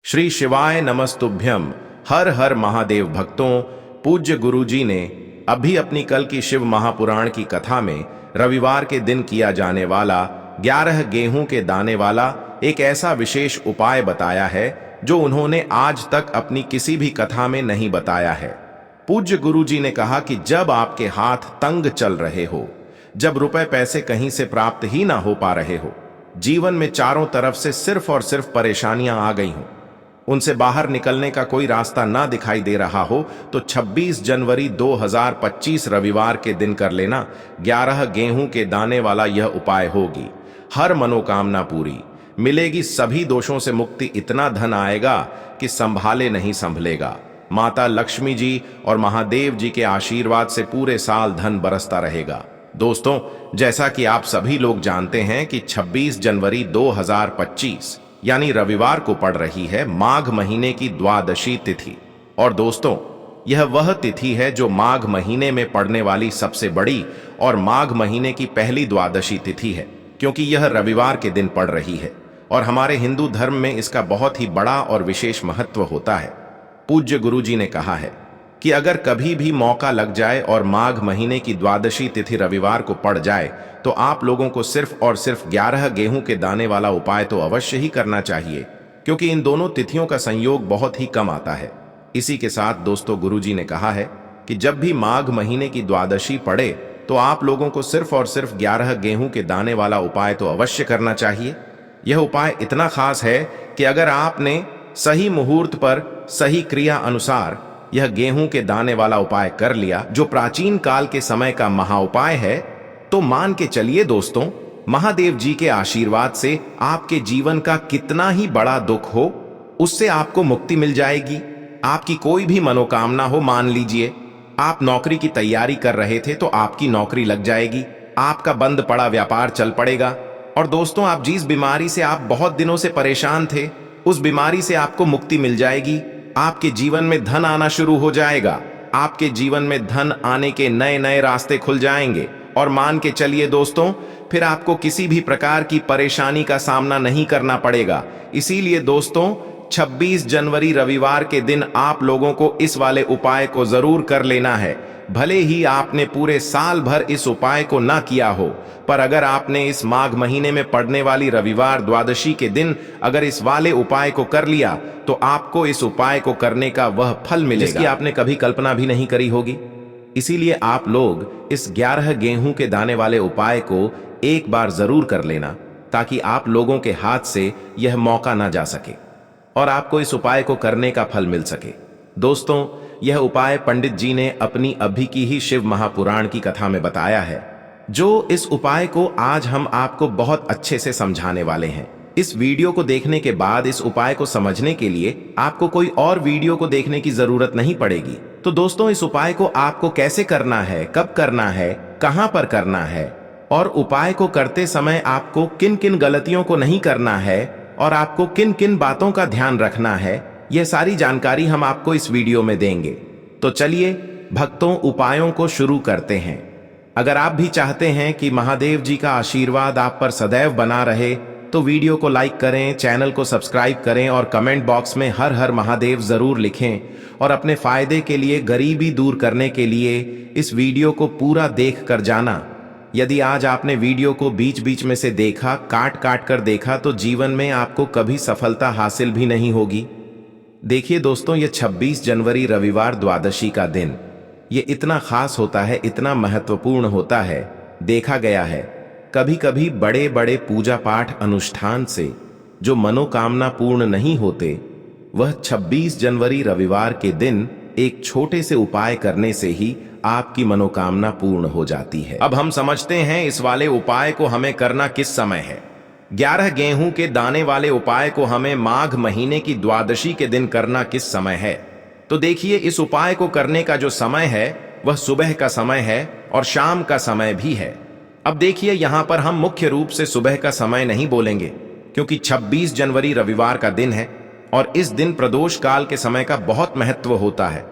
श्री शिवाय नमस्तुभ्यम। हर हर महादेव भक्तों, पूज्य गुरुजी ने अभी अपनी कल की शिव महापुराण की कथा में रविवार के दिन किया जाने वाला 11 गेहूं के दाने वाला एक ऐसा विशेष उपाय बताया है जो उन्होंने आज तक अपनी किसी भी कथा में नहीं बताया है। पूज्य गुरुजी ने कहा कि जब आपके हाथ तंग चल रहे हो, जब रुपए पैसे कहीं से प्राप्त ही ना हो पा रहे हो, जीवन में चारों तरफ से सिर्फ और सिर्फ परेशानियां आ गई हों, उनसे बाहर निकलने का कोई रास्ता ना दिखाई दे रहा हो, तो 26 जनवरी 2025 रविवार के दिन कर लेना 11 गेहूं के दाने वाला यह उपाय होगी। हर मनोकामना पूरी मिलेगी, सभी दोषों से मुक्ति, इतना धन आएगा कि संभाले नहीं संभलेगा। माता लक्ष्मी जी और महादेव जी के आशीर्वाद से पूरे साल धन बरसता रहेगा। दोस्तों, जैसा कि आप सभी लोग जानते हैं कि 26 जनवरी 2025 यानी रविवार को पड़ रही है माघ महीने की द्वादशी तिथि। और दोस्तों, यह वह तिथि है जो माघ महीने में पड़ने वाली सबसे बड़ी और माघ महीने की पहली द्वादशी तिथि है, क्योंकि यह रविवार के दिन पड़ रही है और हमारे हिंदू धर्म में इसका बहुत ही बड़ा और विशेष महत्व होता है। पूज्य गुरुजी ने कहा है कि अगर कभी भी मौका लग जाए और माघ महीने की द्वादशी तिथि रविवार को पड़ जाए तो आप लोगों को सिर्फ और सिर्फ 11 गेहूं के दाने वाला उपाय तो अवश्य ही करना चाहिए, क्योंकि इन दोनों तिथियों का संयोग बहुत ही कम आता है। इसी के साथ दोस्तों, गुरुजी ने कहा है कि जब भी माघ महीने की द्वादशी पड़े तो आप लोगों को सिर्फ और सिर्फ 11 गेहूं के दाने वाला उपाय तो अवश्य करना चाहिए। यह उपाय इतना खास है कि अगर आपने सही मुहूर्त पर सही क्रिया अनुसार यह गेहूं के दाने वाला उपाय कर लिया, जो प्राचीन काल के समय का महाउपाय है, तो मान के चलिए दोस्तों, महादेव जी के आशीर्वाद से आपके जीवन का कितना ही बड़ा दुख हो, उससे आपको मुक्ति मिल जाएगी। आपकी कोई भी मनोकामना हो, मान लीजिए आप नौकरी की तैयारी कर रहे थे तो आपकी नौकरी लग जाएगी, आपका बंद पड़ा व्यापार चल पड़ेगा। और दोस्तों, आप जिस बीमारी से आप बहुत दिनों से परेशान थे, उस बीमारी से आपको मुक्ति मिल जाएगी। आपके जीवन में धन आना शुरू हो जाएगा, आपके जीवन में धन आने के नए नए रास्ते खुल जाएंगे। और मान के चलिए दोस्तों, फिर आपको किसी भी प्रकार की परेशानी का सामना नहीं करना पड़ेगा। इसीलिए दोस्तों, 26 जनवरी रविवार के दिन आप लोगों को इस वाले उपाय को जरूर कर लेना है। भले ही आपने पूरे साल भर इस उपाय को ना किया हो, पर अगर आपने इस माघ महीने में पड़ने वाली रविवार द्वादशी के दिन अगर इस वाले उपाय को कर लिया तो आपको इस उपाय को करने का वह फल मिलेगा जिसकी आपने कभी कल्पना भी नहीं करी होगी। इसीलिए आप लोग इस 11 गेहूं के दाने वाले उपाय को एक बार जरूर कर लेना, ताकि आप लोगों के हाथ से यह मौका ना जा सके और आपको इस उपाय को करने का फल मिल सके। दोस्तों, यह उपाय पंडित जी ने अपनी अभी की ही शिव महापुराण की कथा में बताया है, जो इस उपाय को आज हम आपको बहुत अच्छे से समझाने वाले हैं। इस वीडियो को देखने के बाद इस उपाय को समझने के लिए आपको कोई और वीडियो को देखने की जरूरत नहीं पड़ेगी। तो दोस्तों, इस उपाय को आपको कैसे करना है, कब करना है, कहां पर करना है और उपाय को करते समय आपको किन किन गलतियों को नहीं करना है और आपको किन किन बातों का ध्यान रखना है, यह सारी जानकारी हम आपको इस वीडियो में देंगे। तो चलिए भक्तों, उपायों को शुरू करते हैं। अगर आप भी चाहते हैं कि महादेव जी का आशीर्वाद आप पर सदैव बना रहे, तो वीडियो को लाइक करें, चैनल को सब्सक्राइब करें और कमेंट बॉक्स में हर हर महादेव जरूर लिखें। और अपने फायदे के लिए, गरीबी दूर करने के लिए इस वीडियो को पूरा देख कर जाना। यदि आज आपने वीडियो को बीच बीच में से देखा, काट काट कर देखा, तो जीवन में आपको कभी सफलता हासिल भी नहीं होगी। देखिए दोस्तों, ये 26 जनवरी रविवार द्वादशी का दिन, ये इतना खास होता है, इतना महत्वपूर्ण होता है। देखा गया है कभी कभी बड़े बड़े पूजा पाठ अनुष्ठान से जो मनोकामना पूर्ण नहीं होते, वह 26 जनवरी रविवार के दिन एक छोटे से उपाय करने से ही आपकी मनोकामना पूर्ण हो जाती है। अब हम समझते हैं इस वाले उपाय को हमें करना किस समय है। 11 गेहूं के दाने वाले उपाय को हमें माघ महीने की द्वादशी के दिन करना किस समय है। तो देखिए, इस उपाय को करने का जो समय है वह सुबह का समय है और शाम का समय भी है। अब देखिए, यहां पर हम मुख्य रूप से सुबह का समय नहीं बोलेंगे, क्योंकि 26 जनवरी रविवार का दिन है और इस दिन प्रदोष काल के समय का बहुत महत्व होता है।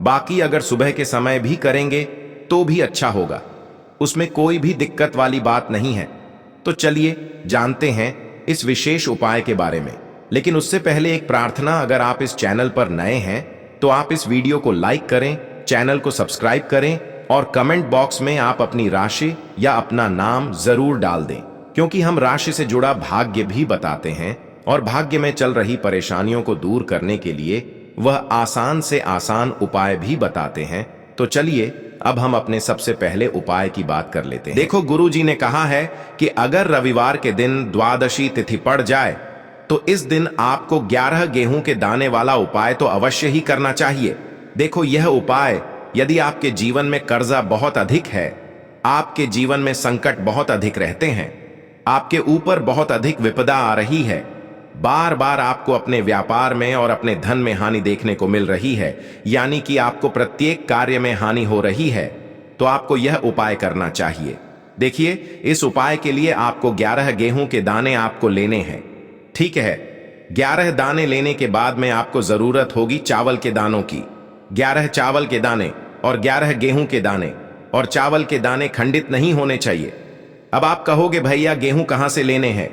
बाकी अगर सुबह के समय भी करेंगे तो भी अच्छा होगा, उसमें कोई भी दिक्कत वाली बात नहीं है। तो चलिए जानते हैं इस विशेष उपाय के बारे में। 26 जनवरी रविवार का दिन है और इस दिन प्रदोष काल के समय का बहुत महत्व होता है। बाकी अगर सुबह के समय भी करेंगे तो भी अच्छा होगा, उसमें कोई भी दिक्कत वाली बात नहीं है। तो चलिए जानते हैं इस विशेष उपाय के बारे में। लेकिन उससे पहले एक प्रार्थना, अगर आप इस चैनल पर नए हैं तो आप इस वीडियो को लाइक करें, चैनल को सब्सक्राइब करें और कमेंट बॉक्स में आप अपनी राशि या अपना नाम जरूर डाल दें, क्योंकि हम राशि से जुड़ा भाग्य भी बताते हैं और भाग्य में चल रही परेशानियों को दूर करने के लिए वह आसान से आसान उपाय भी बताते हैं। तो चलिए अब हम अपने सबसे पहले उपाय की बात कर लेते हैं। देखो, गुरु जी ने कहा है कि अगर रविवार के दिन द्वादशी तिथि पड़ जाए तो इस दिन आपको 11 गेहूं के दाने वाला उपाय तो अवश्य ही करना चाहिए। देखो, यह उपाय यदि आपके जीवन में कर्जा बहुत अधिक है, आपके जीवन में संकट बहुत अधिक रहते हैं, आपके ऊपर बहुत अधिक विपदा आ रही है, बार बार आपको अपने व्यापार में और अपने धन में हानि देखने को मिल रही है, यानी कि आपको प्रत्येक कार्य में हानि हो रही है, तो आपको यह उपाय करना चाहिए। देखिए, इस उपाय के लिए आपको 11 गेहूं के दाने आपको लेने हैं। ठीक है, 11 दाने लेने के बाद में आपको जरूरत होगी चावल के दानों की। 11 चावल के दाने और 11 गेहूं के दाने, और चावल के दाने खंडित नहीं होने चाहिए। अब आप कहोगे, भैया गेहूं कहां से लेने हैं?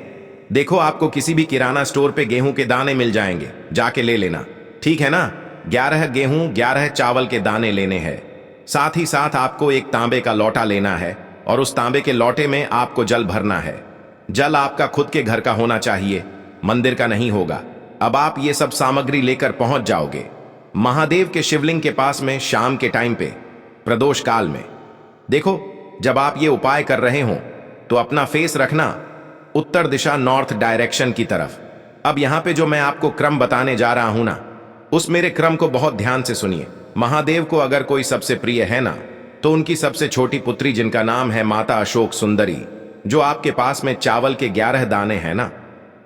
देखो, आपको किसी भी किराना स्टोर पे गेहूं के दाने मिल जाएंगे, जाके ले लेना। ठीक है ना? 11 गेहूं 11 चावल के दाने लेने हैं। साथ ही साथ आपको एक तांबे का लोटा लेना है और उस तांबे के लोटे में आपको जल भरना है। जल आपका खुद के घर का होना चाहिए, मंदिर का नहीं होगा। अब आप ये सब सामग्री लेकर पहुंच जाओगे महादेव के शिवलिंग के पास में शाम के टाइम पे, प्रदोष काल में। देखो, जब आप ये उपाय कर रहे हो तो अपना फेस रखना उत्तर दिशा, नॉर्थ डायरेक्शन की तरफ। अब यहां पे जो मैं आपको क्रम बताने जा रहा हूं ना, उस मेरे क्रम को बहुत ध्यान से सुनिए। महादेव को अगर कोई सबसे प्रिय है ना, तो उनकी सबसे छोटी पुत्री जिनका नाम है माता अशोक सुंदरी, जो आपके पास में चावल के 11 दाने हैं ना,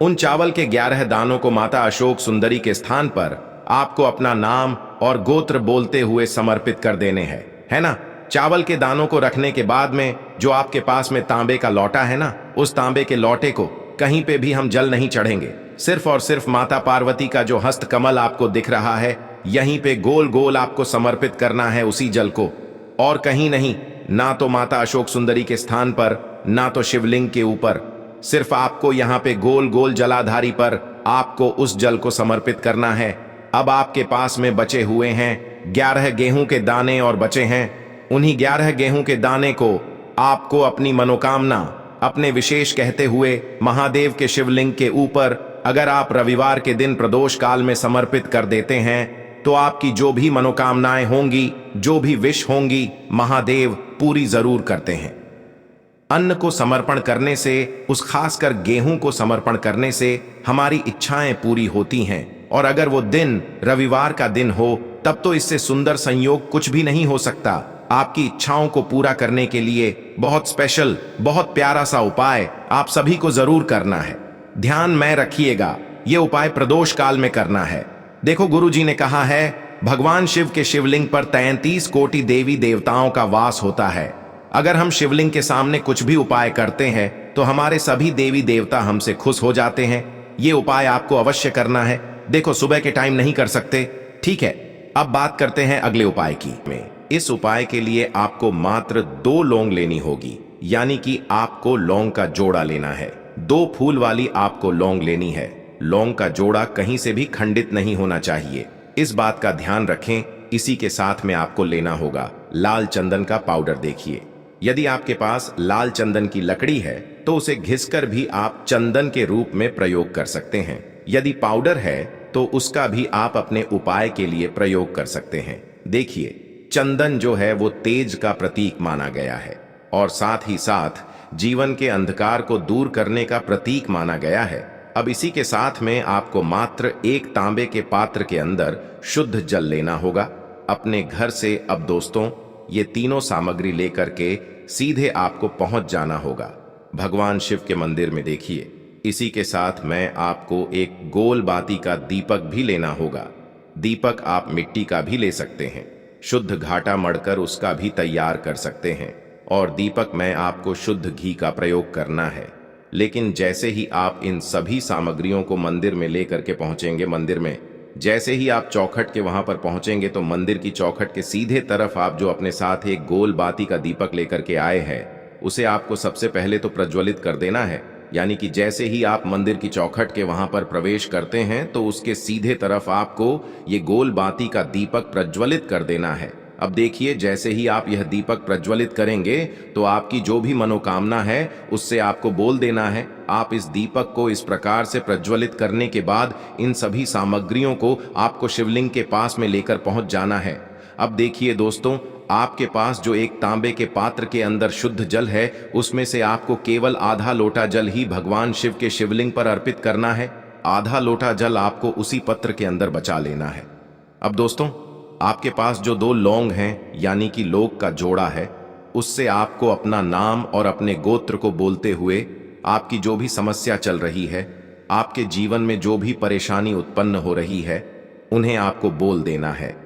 उन चावल के 11 दानों को माता अशोक सुंदरी के स्थान पर आपको अपना नाम और गोत्र बोलते हुए समर्पित कर देने हैं, है ना? चावल के दानों को रखने के बाद में जो आपके पास में तांबे का लोटा है ना, उस तांबे के लोटे को कहीं पे भी हम जल नहीं चढ़ेंगे। सिर्फ और सिर्फ माता पार्वती का जो हस्त कमल आपको दिख रहा है, यहीं पे गोल गोल आपको समर्पित करना है उसी जल को, और कहीं नहीं। ना तो माता अशोक सुंदरी के स्थान पर, ना तो शिवलिंग के ऊपर। सिर्फ आपको यहाँ पे गोल गोल जलाधारी पर आपको उस जल को समर्पित करना है। अब आपके पास में बचे हुए हैं 11 गेहूं के दाने और बचे हैं। उन्हीं 11 गेहूं के दाने को आपको अपनी मनोकामना, अपने विशेष कहते हुए महादेव के शिवलिंग के ऊपर अगर आप रविवार के दिन प्रदोष काल में समर्पित कर देते हैं, तो आपकी जो भी मनोकामनाएं होंगी, जो भी विश होंगी, महादेव पूरी जरूर करते हैं। अन्न को समर्पण करने से, उस खासकर गेहूं को समर्पण करने से हमारी इच्छाएं पूरी होती हैं, और अगर वो दिन रविवार का दिन हो, तब तो इससे सुंदर संयोग कुछ भी नहीं हो सकता। आपकी इच्छाओं को पूरा करने के लिए बहुत स्पेशल, बहुत प्यारा सा उपाय आप सभी को जरूर करना है। ध्यान में रखिएगा, ये उपाय प्रदोष काल में करना है। देखो, गुरु जी ने कहा है, भगवान शिव के शिवलिंग पर 33 कोटि देवी देवताओं का वास होता है। अगर हम शिवलिंग के सामने कुछ भी उपाय करते हैं तो हमारे सभी देवी देवता हमसे खुश हो जाते हैं। ये उपाय आपको अवश्य करना है। देखो, सुबह के टाइम नहीं कर सकते, ठीक है? अब बात करते हैं अगले उपाय की। इस उपाय के लिए आपको मात्र 2 लौंग लेनी होगी, यानी कि आपको लौंग का जोड़ा लेना है। 2 फूल वाली आपको लौंग लेनी है। लौंग का जोड़ा कहीं से भी खंडित नहीं होना चाहिए, इस बात का ध्यान रखें। इसी के साथ में आपको लेना होगा लाल चंदन का पाउडर। देखिए, यदि आपके पास लाल चंदन की लकड़ी है तो उसे घिसकर भी आप चंदन के रूप में प्रयोग कर सकते हैं। यदि पाउडर है तो उसका भी आप अपने उपाय के लिए प्रयोग कर सकते हैं। देखिए, चंदन जो है वो तेज का प्रतीक माना गया है, और साथ ही साथ जीवन के अंधकार को दूर करने का प्रतीक माना गया है। अब इसी के साथ में आपको मात्र एक तांबे के पात्र के अंदर शुद्ध जल लेना होगा अपने घर से। अब दोस्तों, ये तीनों सामग्री लेकर के सीधे आपको पहुंच जाना होगा भगवान शिव के मंदिर में। देखिए, इसी के साथ में आपको एक गोल बाती का दीपक भी लेना होगा। दीपक आप मिट्टी का भी ले सकते हैं, शुद्ध घाटा मढ़कर उसका भी तैयार कर सकते हैं, और दीपक में आपको शुद्ध घी का प्रयोग करना है। लेकिन जैसे ही आप इन सभी सामग्रियों को मंदिर में लेकर के पहुंचेंगे, मंदिर में जैसे ही आप चौखट के वहां पर पहुंचेंगे, तो मंदिर की चौखट के सीधे तरफ आप जो अपने साथ एक गोल बाती का दीपक लेकर के आए हैं, उसे आपको सबसे पहले तो प्रज्वलित कर देना है। यानी कि जैसे ही आप मंदिर की चौखट के वहां पर प्रवेश करते हैं तो उसके सीधे तरफ आपको ये गोल बाती का दीपक प्रज्वलित कर देना है। अब देखिए, जैसे ही आप यह दीपक प्रज्वलित करेंगे तो आपकी जो भी मनोकामना है उससे आपको बोल देना है। आप इस दीपक को इस प्रकार से प्रज्वलित करने के बाद इन सभी सामग्रियों को आपको शिवलिंग के पास में लेकर पहुंच जाना है। अब देखिए दोस्तों, आपके पास जो एक तांबे के पात्र के अंदर शुद्ध जल है, उसमें से आपको केवल आधा लोटा जल ही भगवान शिव के शिवलिंग पर अर्पित करना है। आधा लोटा जल आपको उसी पत्र के अंदर बचा लेना है। अब दोस्तों, आपके पास जो 2 लौंग हैं, यानी कि लोग का जोड़ा है, उससे आपको अपना नाम और अपने गोत्र को बोलते हुए आपकी जो भी समस्या चल रही है, आपके जीवन में जो भी परेशानी उत्पन्न हो रही है, उन्हें आपको बोल देना है।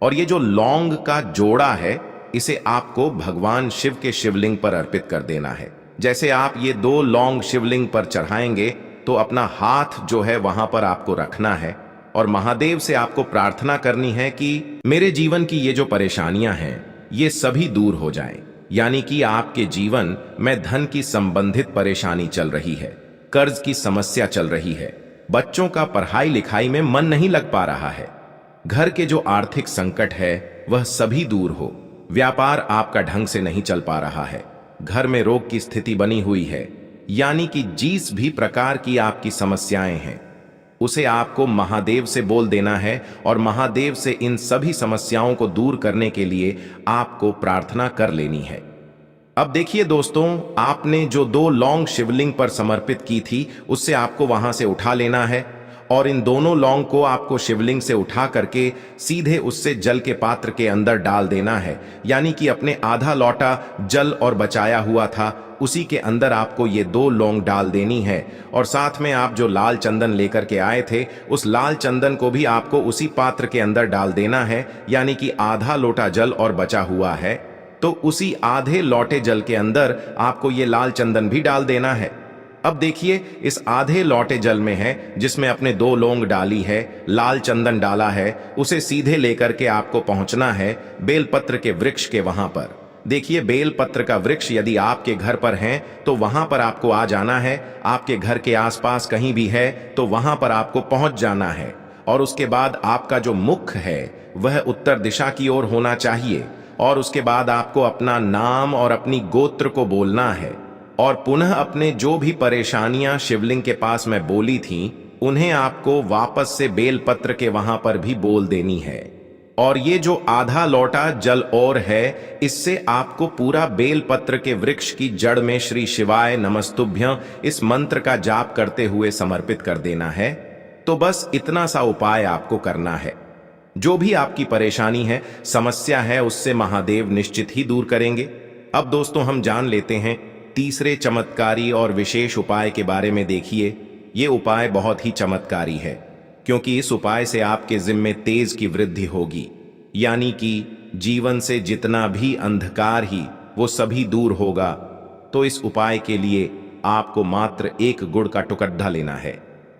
और ये जो लौंग का जोड़ा है, इसे आपको भगवान शिव के शिवलिंग पर अर्पित कर देना है। जैसे आप ये 2 लौंग शिवलिंग पर चढ़ाएंगे तो अपना हाथ जो है वहां पर आपको रखना है और महादेव से आपको प्रार्थना करनी है कि मेरे जीवन की ये जो परेशानियां हैं, ये सभी दूर हो जाएं। यानी कि आपके जीवन में धन की संबंधित परेशानी चल रही है, कर्ज की समस्या चल रही है, बच्चों का पढ़ाई लिखाई में मन नहीं लग पा रहा है, घर के जो आर्थिक संकट है वह सभी दूर हो, व्यापार आपका ढंग से नहीं चल पा रहा है, घर में रोग की स्थिति बनी हुई है, यानी कि जिस भी प्रकार की आपकी समस्याएं हैं उसे आपको महादेव से बोल देना है और महादेव से इन सभी समस्याओं को दूर करने के लिए आपको प्रार्थना कर लेनी है। अब देखिए दोस्तों, आपने जो 2 लौंग शिवलिंग पर समर्पित की थी, उससे आपको वहां से उठा लेना है और इन दोनों लौंग को आपको शिवलिंग से उठा करके सीधे उससे जल के पात्र के अंदर डाल देना है। यानी कि अपने आधा लौटा जल और बचाया हुआ था, उसी के अंदर आपको ये 2 लौंग डाल देनी है। और साथ में आप जो लाल चंदन लेकर के आए थे, उस लाल चंदन को भी आपको उसी पात्र के अंदर डाल देना है। यानी कि आधा लोटा जल और बचा हुआ है तो उसी आधे लोटे जल के अंदर आपको ये लाल चंदन भी डाल देना है। अब देखिए, इस आधे लोटे जल में है जिसमें अपने 2 लौंग डाली है, लाल चंदन डाला है, उसे सीधे लेकर के आपको पहुंचना है बेलपत्र के वृक्ष के वहां पर। देखिए, बेलपत्र का वृक्ष यदि आपके घर पर है तो वहां पर आपको आ जाना है। आपके घर के आसपास कहीं भी है तो वहां पर आपको पहुंच जाना है और उसके बाद आपका जो मुख है वह उत्तर दिशा की ओर होना चाहिए और उसके बाद आपको अपना नाम और अपनी गोत्र को बोलना है और पुनः अपने जो भी परेशानियां शिवलिंग के पास में बोली थीं, उन्हें आपको वापस से बेलपत्र के वहां पर भी बोल देनी है। और ये जो आधा लोटा जल और है, इससे आपको पूरा बेलपत्र के वृक्ष की जड़ में श्री शिवाय नमस्तुभ्यं इस मंत्र का जाप करते हुए समर्पित कर देना है। तो बस इतना सा उपाय आपको करना है। जो भी आपकी परेशानी है, समस्या है, उससे महादेव निश्चित ही दूर करेंगे। अब दोस्तों, हम जान लेते हैं तीसरे चमत्कारी और विशेष उपाय के बारे में। देखिए, ये उपाय बहुत ही चमत्कारी है क्योंकि इस उपाय से आपके जिम्मे तेज की वृद्धि होगी, यानी कि जीवन से जितना भी अंधकार ही वो सभी दूर होगा। तो इस उपाय के लिए आपको मात्र 1 गुड़ का टुकड़ा लेना है।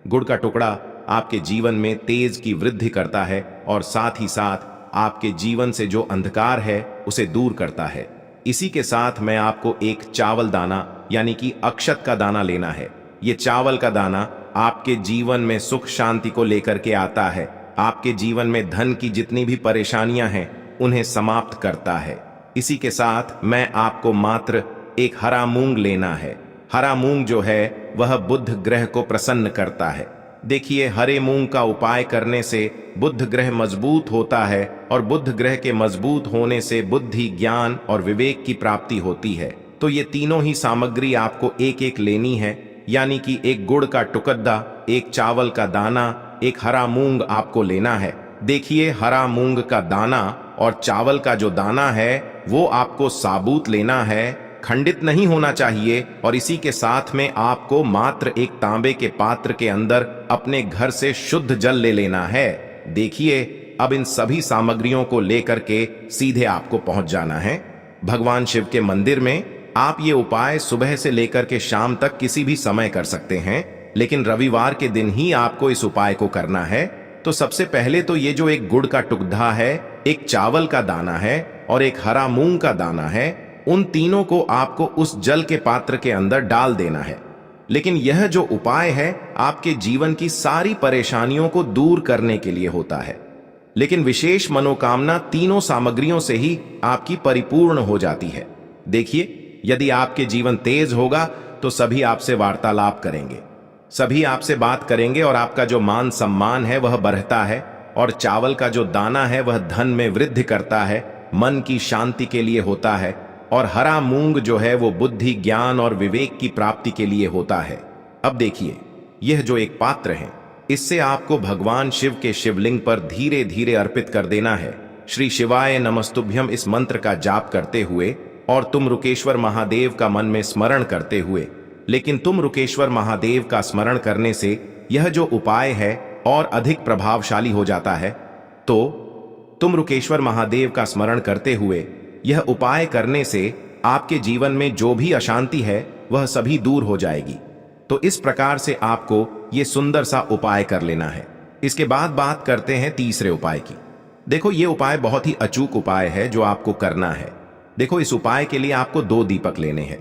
गुड़ का टुकड़ा आपके जीवन में तेज की वृद्धि करता है और साथ ही साथ आपके जीवन से जो अंधकार है उसे दूर करता है। इसी के साथ मैं आपको एक चावल दाना यानी कि अक्षत का दाना लेना है। ये चावल का दाना आपके जीवन में सुख शांति को लेकर के आता है, आपके जीवन में धन की जितनी भी परेशानियां हैं उन्हें समाप्त करता है। इसी के साथ मैं आपको मात्र एक हरा मूंग लेना है। हरा मूंग जो है वह बुध ग्रह को प्रसन्न करता है। देखिए, हरे मूंग का उपाय करने से बुध ग्रह मजबूत होता है और बुध ग्रह के मजबूत होने से बुद्धि, ज्ञान और विवेक की प्राप्ति होती है। तो ये तीनों ही सामग्री आपको एक एक लेनी है, यानी कि 1 गुड़ का टुकड़ा, 1 चावल का दाना, 1 हरा मूंग आपको लेना है। देखिए, हरा मूंग का दाना और चावल का जो दाना है वो आपको साबुत लेना है, खंडित नहीं होना चाहिए। और इसी के साथ में आपको मात्र एक तांबे के पात्र के अंदर अपने घर से शुद्ध जल ले लेना है। देखिए, अब इन सभी सामग्रियों को लेकर के सीधे आपको पहुंच जाना है भगवान शिव के मंदिर में। आप ये उपाय सुबह से लेकर के शाम तक किसी भी समय कर सकते हैं, लेकिन रविवार के दिन ही आपको इस उपाय को करना है। तो सबसे पहले तो ये जो 1 गुड़ का टुकड़ा है, 1 चावल का दाना है और 1 हरा मूंग का दाना है, उन तीनों को आपको उस जल के पात्र के अंदर डाल देना है। लेकिन यह जो उपाय है आपके जीवन की सारी परेशानियों को दूर करने के लिए होता है। लेकिन विशेष मनोकामना तीनों सामग्रियों से ही आपकी परिपूर्ण हो जाती है। देखिए, यदि आपके जीवन तेज होगा तो सभी आपसे वार्तालाप करेंगे, सभी आपसे बात करेंगे और आपका जो मान सम्मान है वह बढ़ता है, और चावल का जो दाना है वह धन में वृद्धि करता है, मन की शांति के लिए होता है, और हरा मूंग जो है वो बुद्धि, ज्ञान और विवेक की प्राप्ति के लिए होता है। अब देखिए, यह जो एक पात्र है, इससे आपको भगवान शिव के शिवलिंग पर धीरे धीरे अर्पित कर देना है। श्री शिवाय नमस्तुभ्यम इस मंत्र का जाप करते हुए और तुम रुकेश्वर महादेव का मन में स्मरण करते हुए। लेकिन तुम रुकेश्वर महादेव का स्मरण करने से यह जो उपाय है और अधिक प्रभावशाली हो जाता है। तो तुम रुकेश्वर महादेव का स्मरण करते हुए यह उपाय करने से आपके जीवन में जो भी अशांति है वह सभी दूर हो जाएगी। तो इस प्रकार से आपको ये सुंदर सा उपाय कर लेना है। इसके बाद बात करते हैं तीसरे उपाय की। देखो, ये उपाय बहुत ही अचूक उपाय है जो आपको करना है। देखो, इस उपाय के लिए आपको 2 दीपक लेने हैं।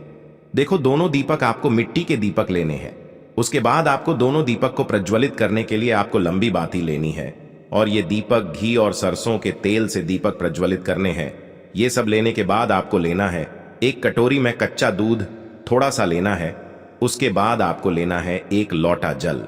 देखो, दोनों दीपक आपको मिट्टी के दीपक लेने हैं। उसके बाद आपको दोनों दीपक को प्रज्वलित करने के लिए आपको लंबी बाती लेनी है, और ये दीपक घी और सरसों के तेल से दीपक प्रज्वलित करने हैं। ये सब लेने के बाद आपको लेना है एक कटोरी में कच्चा दूध थोड़ा सा लेना है। उसके बाद आपको लेना है 1 लोटा जल।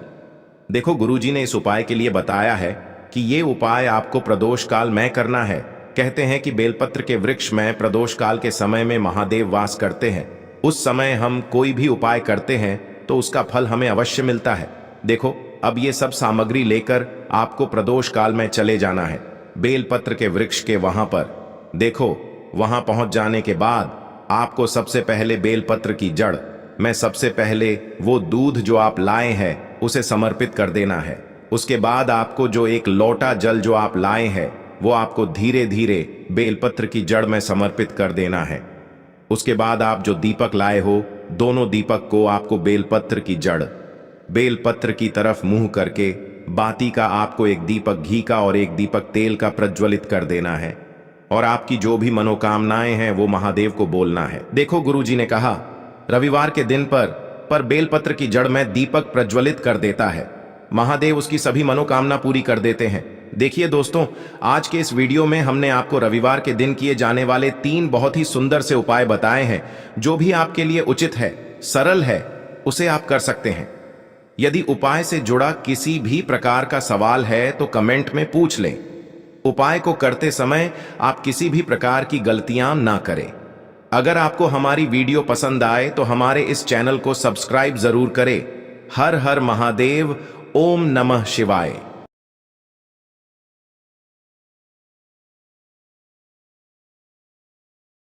देखो, गुरुजी ने इस उपाय के लिए बताया है कि ये उपाय आपको प्रदोष काल में करना है। कहते हैं कि बेलपत्र के वृक्ष में प्रदोष काल के समय में महादेव वास करते हैं। उस समय हम कोई भी उपाय करते हैं तो उसका फल हमें अवश्य मिलता है। देखो, अब ये सब सामग्री लेकर आपको प्रदोष काल में चले जाना है बेलपत्र के वृक्ष के वहां पर। देखो, वहां पहुंच जाने के बाद आपको सबसे पहले बेलपत्र की जड़ में सबसे पहले वो दूध जो आप लाए हैं उसे समर्पित कर देना है। उसके बाद आपको जो 1 लोटा जल जो आप लाए हैं वो आपको धीरे धीरे बेलपत्र की जड़ में समर्पित कर देना है। उसके बाद आप जो दीपक लाए हो, दोनों दीपक को आपको बेलपत्र की जड़, बेलपत्र की तरफ मुंह करके बाती का आपको 1 दीपक घी का और 1 दीपक तेल का प्रज्वलित कर देना है, और आपकी जो भी मनोकामनाएं हैं वो महादेव को बोलना है। देखो, गुरुजी ने कहा रविवार के दिन पर बेलपत्र की जड़ में दीपक प्रज्वलित कर देता है, महादेव उसकी सभी मनोकामना पूरी कर देते हैं। देखिए दोस्तों, आज के इस वीडियो में हमने आपको रविवार के दिन किए जाने वाले 3 बहुत ही सुंदर से उपाय बताए हैं। जो भी आपके लिए उचित है, सरल है, उसे आप कर सकते हैं। यदि उपाय से जुड़ा किसी भी प्रकार का सवाल है तो कमेंट में पूछ लें। उपाय को करते समय आप किसी भी प्रकार की गलतियां ना करें। अगर आपको हमारी वीडियो पसंद आए तो हमारे इस चैनल को सब्सक्राइब जरूर करें। हर हर महादेव, ओम नमः शिवाय।